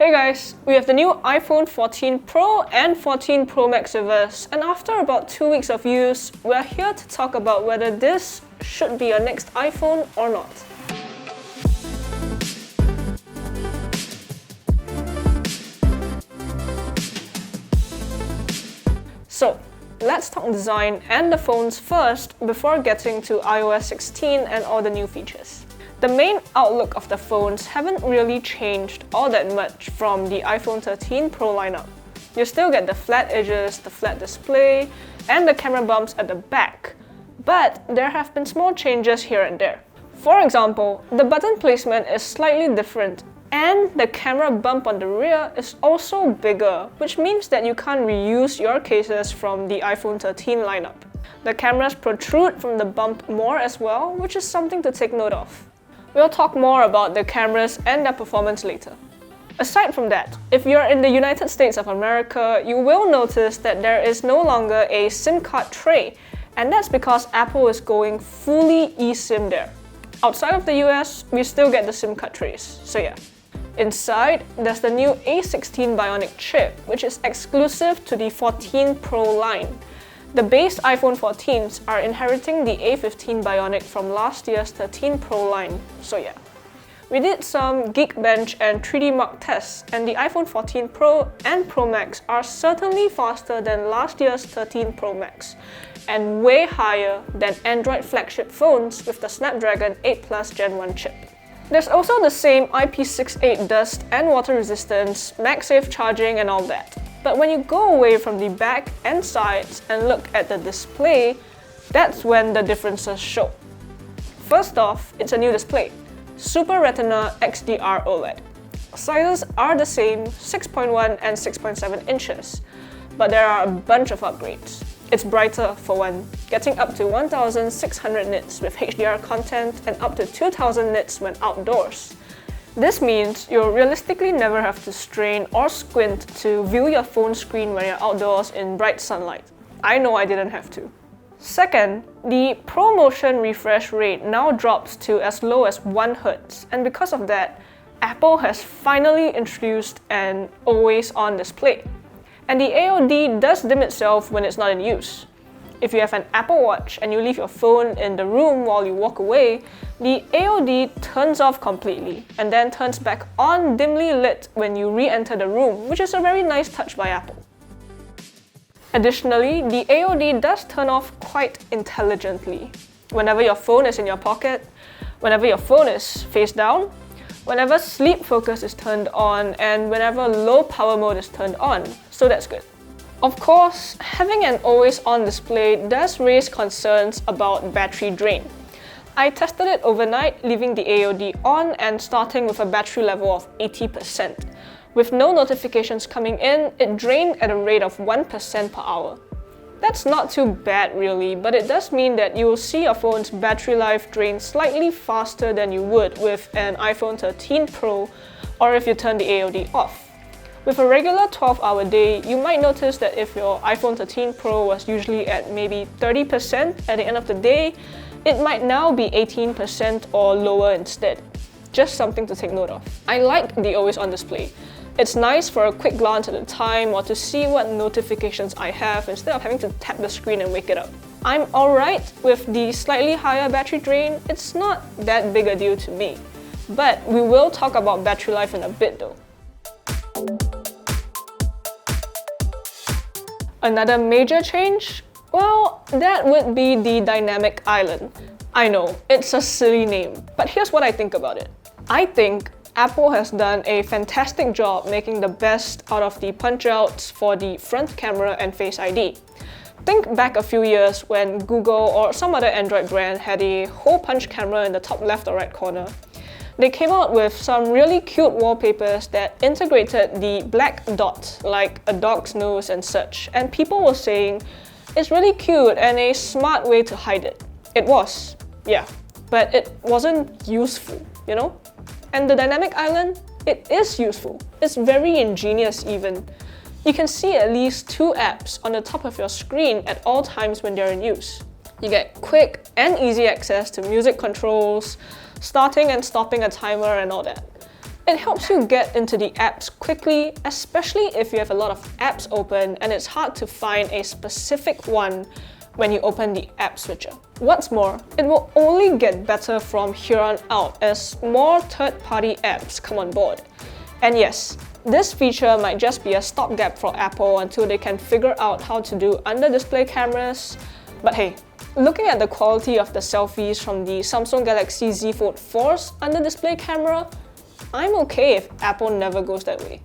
Hey guys, we have the new iPhone 14 Pro and 14 Pro Max with us, and after about 2 weeks of use, we're here to talk about whether this should be your next iPhone or not. So, let's talk design and the phones first before getting to iOS 16 and all the new features. The main outlook of the phones haven't really changed all that much from the iPhone 13 Pro lineup. You still get the flat edges, the flat display, and the camera bumps at the back, but there have been small changes here and there. For example, the button placement is slightly different, and the camera bump on the rear is also bigger, which means that you can't reuse your cases from the iPhone 13 lineup. The cameras protrude from the bump more as well, which is something to take note of. We'll talk more about the cameras and their performance later. Aside from that, if you're in the United States of America, you will notice that there is no longer a SIM card tray, and that's because Apple is going fully eSIM there. Outside of the US, we still get the SIM card trays, so yeah. Inside, there's the new A16 Bionic chip, which is exclusive to the 14 Pro line. The base iPhone 14s are inheriting the A15 Bionic from last year's 13 Pro line, so yeah. We did some Geekbench and 3D Mark tests, and the iPhone 14 Pro and Pro Max are certainly faster than last year's 13 Pro Max, and way higher than Android flagship phones with the Snapdragon 8 Plus Gen 1 chip. There's also the same IP68 dust and water resistance, MagSafe charging and all that. But when you go away from the back and sides and look at the display, that's when the differences show. First off, it's a new display, Super Retina XDR OLED. Sizes are the same, 6.1 and 6.7 inches, but there are a bunch of upgrades. It's brighter for one, getting up to 1600 nits with HDR content and up to 2000 nits when outdoors. This means you'll realistically never have to strain or squint to view your phone screen when you're outdoors in bright sunlight. I know I didn't have to. Second, the ProMotion refresh rate now drops to as low as 1 Hz, and because of that, Apple has finally introduced an always-on display. And the AOD does dim itself when it's not in use. If you have an Apple Watch and you leave your phone in the room while you walk away, the AOD turns off completely and then turns back on dimly lit when you re-enter the room, which is a very nice touch by Apple. Additionally, the AOD does turn off quite intelligently. Whenever your phone is in your pocket, whenever your phone is face down, whenever sleep focus is turned on, and whenever low power mode is turned on, so that's good. Of course, having an always-on display does raise concerns about battery drain. I tested it overnight, leaving the AOD on and starting with a battery level of 80%. With no notifications coming in, it drained at a rate of 1% per hour. That's not too bad really, but it does mean that you will see your phone's battery life drain slightly faster than you would with an iPhone 13 Pro or if you turn the AOD off. With a regular 12-hour day, you might notice that if your iPhone 13 Pro was usually at maybe 30% at the end of the day, it might now be 18% or lower instead. Just something to take note of. I like the always-on display. It's nice for a quick glance at the time or to see what notifications I have instead of having to tap the screen and wake it up. I'm alright with the slightly higher battery drain. It's not that big a deal to me. But we will talk about battery life in a bit though. Another major change? Well, that would be the Dynamic Island. I know, it's a silly name, but here's what I think about it. I think Apple has done a fantastic job making the best out of the punch-outs for the front camera and Face ID. Think back a few years when Google or some other Android brand had a hole punch camera in the top left or right corner. They came out with some really cute wallpapers that integrated the black dot, like a dog's nose and such, and people were saying it's really cute and a smart way to hide it. It was, yeah, but it wasn't useful, you know? And the Dynamic Island, it is useful. It's very ingenious even. You can see at least 2 apps on the top of your screen at all times when they're in use. You get quick and easy access to music controls, starting and stopping a timer and all that. It helps you get into the apps quickly, especially if you have a lot of apps open and it's hard to find a specific one when you open the app switcher. What's more, it will only get better from here on out as more third-party apps come on board. And yes, this feature might just be a stopgap for Apple until they can figure out how to do under-display cameras. But hey, looking at the quality of the selfies from the Samsung Galaxy Z Fold 4's under-display camera, I'm okay if Apple never goes that way.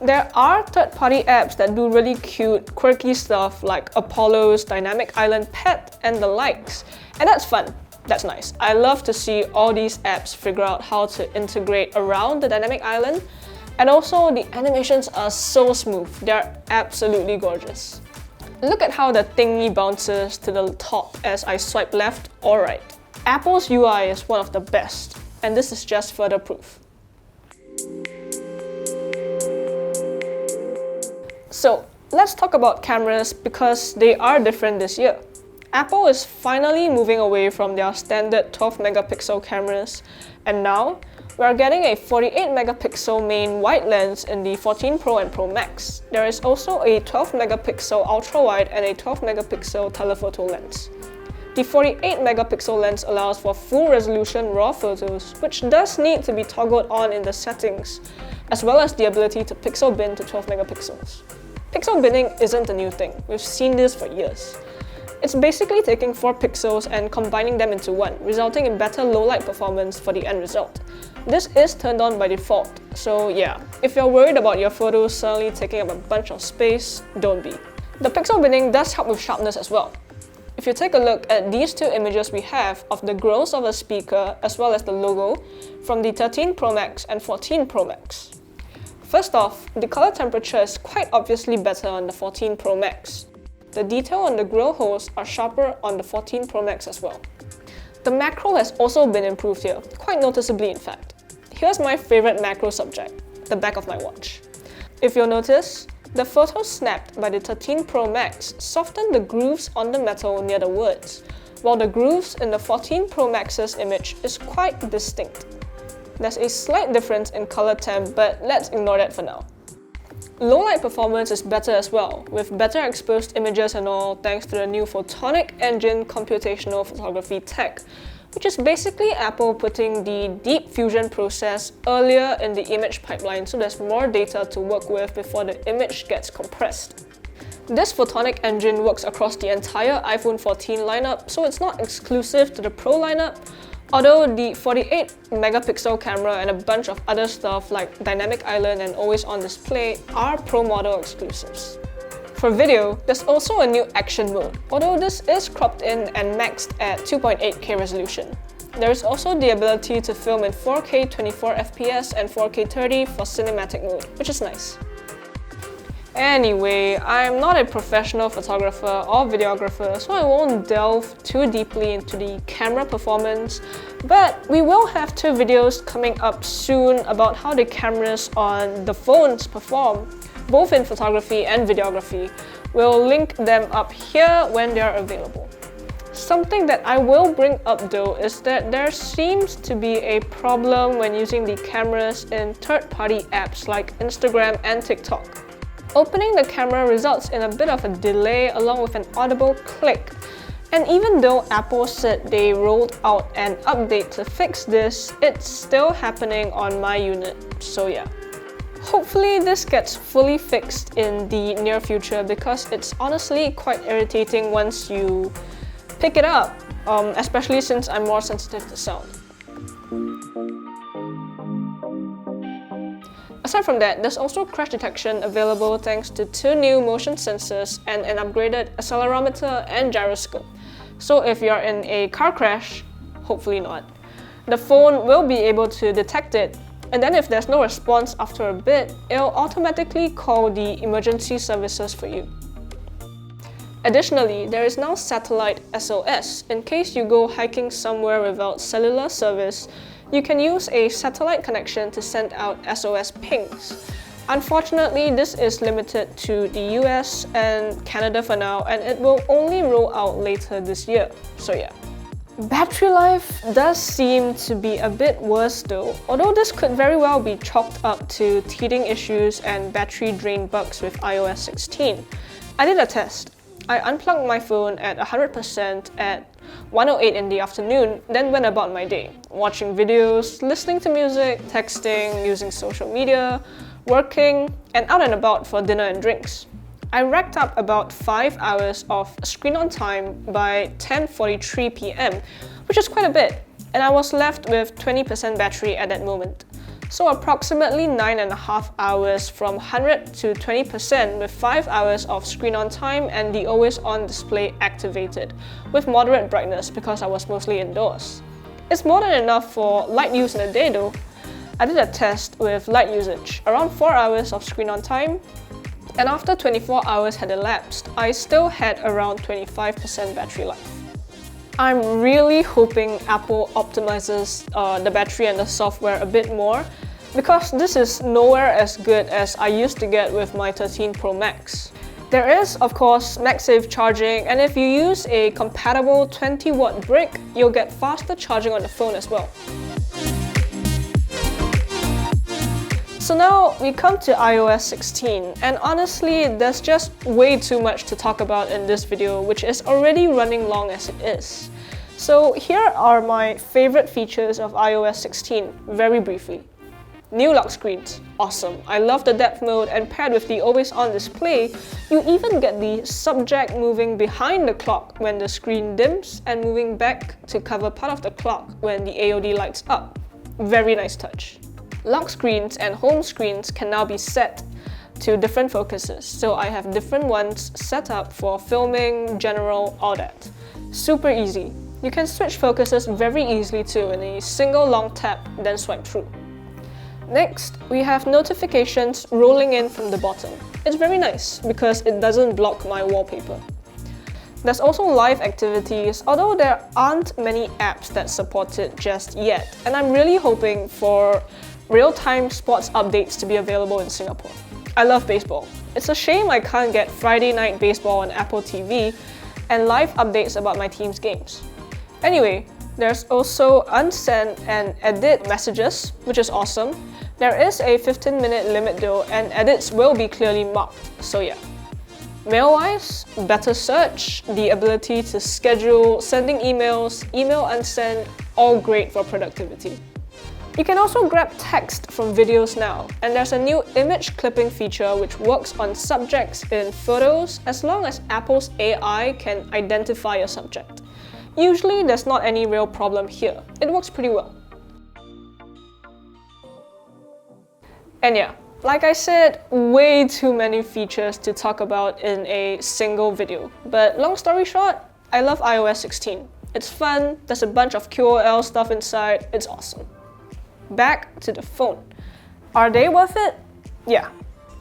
There are third-party apps that do really cute, quirky stuff like Apollo's Dynamic Island Pet and the likes, and that's fun. That's nice. I love to see all these apps figure out how to integrate around the Dynamic Island, and also the animations are so smooth. They're absolutely gorgeous. Look at how the thingy bounces to the top as I swipe left or right. Apple's UI is one of the best, and this is just further proof. So, let's talk about cameras because they are different this year. Apple is finally moving away from their standard 12 megapixel cameras, and now we're getting a 48 megapixel main wide lens in the 14 Pro and Pro Max. There is also a 12 megapixel ultra wide and a 12 megapixel telephoto lens. The 48 megapixel lens allows for full resolution RAW photos, which does need to be toggled on in the settings, as well as the ability to pixel bin to 12 megapixels. Pixel binning isn't a new thing, we've seen this for years. It's basically taking 4 pixels and combining them into one, resulting in better low-light performance for the end result. This is turned on by default, so yeah, if you're worried about your photos suddenly taking up a bunch of space, don't be. The pixel binning does help with sharpness as well. If you take a look at these two images we have of the grills of a speaker as well as the logo from the 13 Pro Max and 14 Pro Max. First off, the color temperature is quite obviously better on the 14 Pro Max. The detail on the grill holes are sharper on the 14 Pro Max as well. The macro has also been improved here, quite noticeably in fact. Here's my favorite macro subject, the back of my watch. If you'll notice, the photos snapped by the 13 Pro Max softened the grooves on the metal near the words, while the grooves in the 14 Pro Max's image is quite distinct. There's a slight difference in color temp, but let's ignore that for now. Low light performance is better as well, with better exposed images and all thanks to the new Photonic Engine computational photography tech, which is basically Apple putting the deep fusion process earlier in the image pipeline so there's more data to work with before the image gets compressed. This Photonic Engine works across the entire iPhone 14 lineup, so it's not exclusive to the Pro lineup, although the 48 megapixel camera and a bunch of other stuff like Dynamic Island and Always On Display are Pro model exclusives. For video, there's also a new action mode, although this is cropped in and maxed at 2.8K resolution. There is also the ability to film in 4K 24fps and 4K 30 for cinematic mode, which is nice. Anyway, I'm not a professional photographer or videographer, so I won't delve too deeply into the camera performance, but we will have 2 videos coming up soon about how the cameras on the phones perform, both in photography and videography. We'll link them up here when they are available. Something that I will bring up though is that there seems to be a problem when using the cameras in third-party apps like Instagram and TikTok. Opening the camera results in a bit of a delay along with an audible click. And even though Apple said they rolled out an update to fix this, it's still happening on my unit, so yeah. Hopefully this gets fully fixed in the near future because it's honestly quite irritating once you pick it up, especially since I'm more sensitive to sound. Aside from that, there's also crash detection available thanks to 2 new motion sensors and an upgraded accelerometer and gyroscope. So if you're in a car crash, hopefully not, the phone will be able to detect it, and then if there's no response after a bit, it'll automatically call the emergency services for you. Additionally, there is now satellite SOS. In case you go hiking somewhere without cellular service, you can use a satellite connection to send out SOS pings. Unfortunately, this is limited to the US and Canada for now, and it will only roll out later this year, so yeah. Battery life does seem to be a bit worse though, although this could very well be chalked up to teething issues and battery drain bugs with iOS 16. I did a test. I unplugged my phone at 100% at 1:08 in the afternoon, then went about my day, watching videos, listening to music, texting, using social media, working, and out and about for dinner and drinks. I racked up about 5 hours of screen on time by 10:43 p.m, which is quite a bit, and I was left with 20% battery at that moment. So approximately 9.5 hours from 100 to 20% with 5 hours of screen on time and the always on display activated, with moderate brightness because I was mostly indoors. It's more than enough for light use in a day though. I did a test with light usage, around 4 hours of screen on time, and after 24 hours had elapsed, I still had around 25% battery life. I'm really hoping Apple optimizes the battery and the software a bit more, because this is nowhere as good as I used to get with my 13 Pro Max. There is, of course, MagSafe charging, and if you use a compatible 20-watt brick, you'll get faster charging on the phone as well. So now we come to iOS 16, and honestly, there's just way too much to talk about in this video, which is already running long as it is. So here are my favorite features of iOS 16, very briefly. New lock screens, awesome. I love the depth mode, and paired with the always on display, you even get the subject moving behind the clock when the screen dims and moving back to cover part of the clock when the AOD lights up. Very nice touch. Lock screens and home screens can now be set to different focuses, so I have different ones set up for filming, general, all that. Super easy. You can switch focuses very easily too in a single long tap, then swipe through. Next, we have notifications rolling in from the bottom. It's very nice because it doesn't block my wallpaper. There's also live activities, although there aren't many apps that support it just yet, and I'm really hoping for real-time sports updates to be available in Singapore. I love baseball. It's a shame I can't get Friday night baseball on Apple TV and live updates about my team's games. Anyway, there's also unsend and edit messages, which is awesome. There is a 15-minute limit though, and edits will be clearly marked, so yeah. Mail-wise, better search, the ability to schedule sending emails, email unsend, all great for productivity. You can also grab text from videos now, and there's a new image clipping feature which works on subjects in photos as long as Apple's AI can identify a subject. Usually there's not any real problem here. It works pretty well. And yeah, like I said, way too many features to talk about in a single video. But long story short, I love iOS 16. It's fun, there's a bunch of QoL stuff inside, it's awesome. Back to the phone. Are they worth it? Yeah,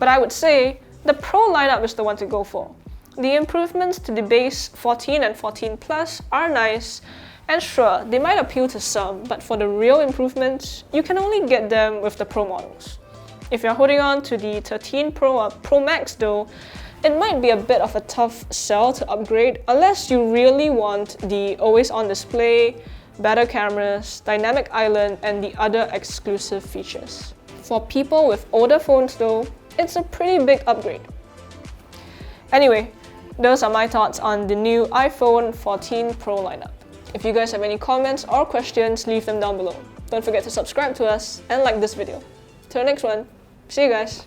but I would say the Pro lineup is the one to go for. The improvements to the base 14 and 14 Plus are nice, and sure, they might appeal to some, but for the real improvements, you can only get them with the Pro models. If you're holding on to the 13 Pro or Pro Max though, it might be a bit of a tough sell to upgrade unless you really want the always on display, better cameras, dynamic island, and the other exclusive features. For people with older phones though, it's a pretty big upgrade. Anyway, those are my thoughts on the new iPhone 14 Pro lineup. If you guys have any comments or questions, leave them down below. Don't forget to subscribe to us and like this video. Till the next one, see you guys!